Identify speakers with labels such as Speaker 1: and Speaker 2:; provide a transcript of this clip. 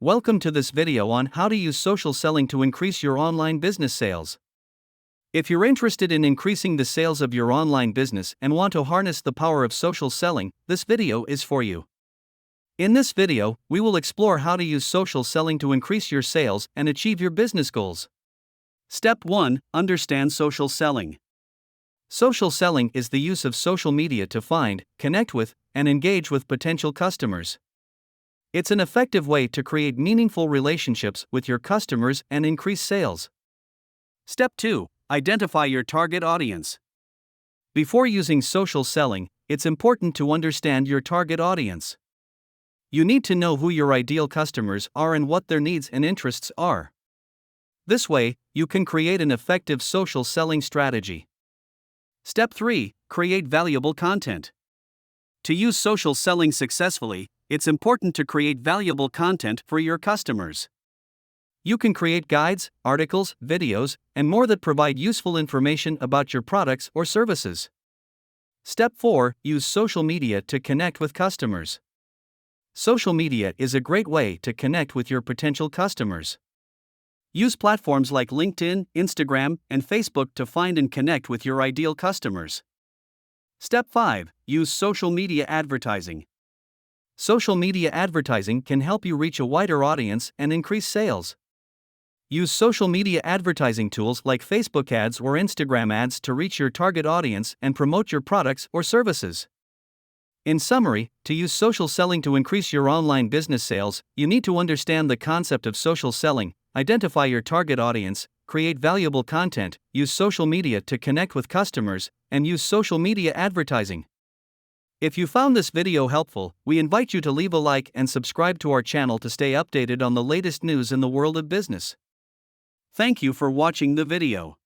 Speaker 1: Welcome to this video on how to use social selling to increase your online business sales. If you're interested in increasing the sales of your online business and want to harness the power of social selling, this video is for you. In this video, we will explore how to use social selling to increase your sales and achieve your business goals. Step 1. Understand social selling. Social selling is the use of social media to find, connect with, and engage with potential customers. It's an effective way to create meaningful relationships with your customers and increase sales. Step 2. Identify your target audience. Before using social selling, it's important to understand your target audience. You need to know who your ideal customers are and what their needs and interests are. This way, you can create an effective social selling strategy. Step 3. Create valuable content. To use social selling successfully, it's important to create valuable content for your customers. You can create guides, articles, videos, and more that provide useful information about your products or services. Step 4. Use social media to connect with customers. Social media is a great way to connect with your potential customers. Use platforms like LinkedIn, Instagram, and Facebook to find and connect with your ideal customers. Step 5. Use social media advertising. Social media advertising can help you reach a wider audience and increase sales. Use social media advertising tools like Facebook ads or Instagram ads to reach your target audience and promote your products or services. In summary, to use social selling to increase your online business sales, you need to understand the concept of social selling, identify your target audience, create valuable content, use social media to connect with customers, and use social media advertising. If you found this video helpful, we invite you to leave a like and subscribe to our channel to stay updated on the latest news in the world of business. Thank you for watching the video.